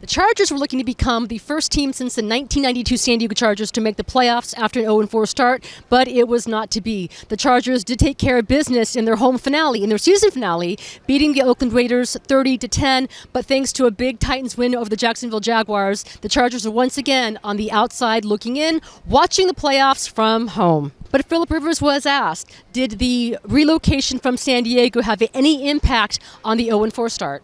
The Chargers were looking to become the first team since the 1992 San Diego Chargers to make the playoffs after an 0-4 start, but it was not to be. The Chargers did take care of business in their home finale, in their season finale, beating the Oakland Raiders 30-10, but thanks to a big Titans win over the Jacksonville Jaguars, the Chargers are once again on the outside looking in, watching the playoffs from home. But Philip Rivers was asked, did the relocation from San Diego have any impact on the 0-4 start?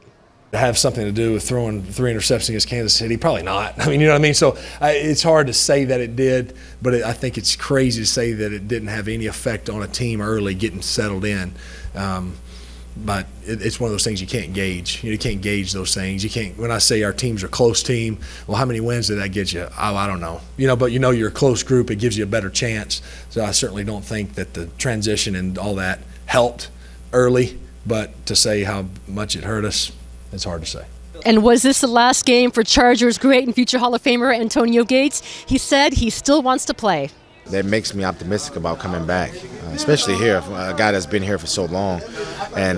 Have something to do with throwing 3 interceptions against Kansas City? Probably not. I mean, you know what I mean? So it's hard to say that it did, but I think it's crazy to say that it didn't have any effect on a team early getting settled in. But it's one of those things you can't gauge. You can't gauge those things. You can't. When I say our team's a close team, well, how many wins did that get you? Oh, I don't know. But you're a close group. It gives you a better chance. So I certainly don't think that the transition and all that helped early. But to say how much it hurt us, it's hard to say. And was this the last game for Chargers great and future Hall of Famer Antonio Gates? He said he still wants to play. That makes me optimistic about coming back, especially here, a guy that's been here for so long and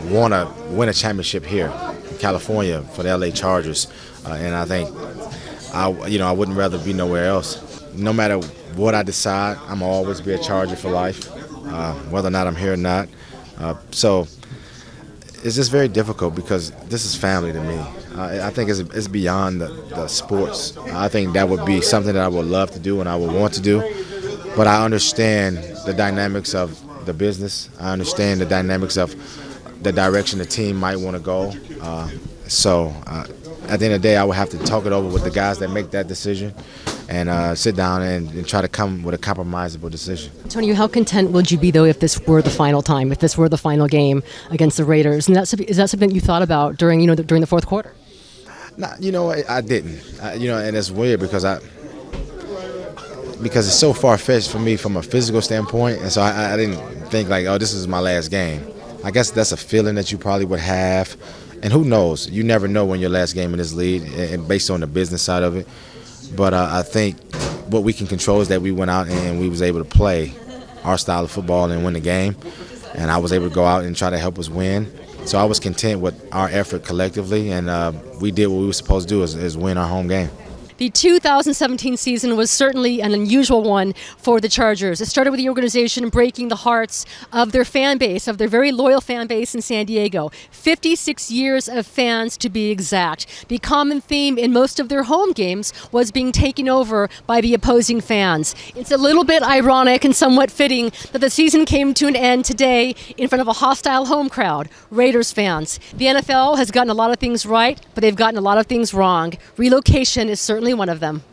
want to win a championship here in California for the LA Chargers. And I think I wouldn't rather be nowhere else. No matter what I decide, I'm going to always be a Charger for life, whether or not I'm here or not. So it's just very difficult because this is family to me. I think it's beyond the sports. I think that would be something that I would love to do and I would want to do. But I understand the dynamics of the business. I understand the dynamics of the direction the team might want to go. So at the end of the day, I would have to talk it over with the guys that make that decision and sit down and try to come with a compromisable decision. Antonio, how content would you be, though, if this were the final time, if this were the final game against the Raiders? And is that something you thought about during the fourth quarter? No, I didn't. And it's weird because it's so far-fetched for me from a physical standpoint, and so I didn't think like, oh, this is my last game. I guess that's a feeling that you probably would have, and who knows? You never know when your last game in this league, and based on the business side of it. But I think what we can control is that we went out and we was able to play our style of football and win the game, and I was able to go out and try to help us win. So I was content with our effort collectively, and we did what we were supposed to do, is win our home game. The 2017 season was certainly an unusual one for the Chargers. It started with the organization breaking the hearts of their fan base, of their very loyal fan base in San Diego. 56 years of fans, to be exact. The common theme in most of their home games was being taken over by the opposing fans. It's a little bit ironic and somewhat fitting that the season came to an end today in front of a hostile home crowd, Raiders fans. The NFL has gotten a lot of things right, but they've gotten a lot of things wrong. Relocation is certainly one of them.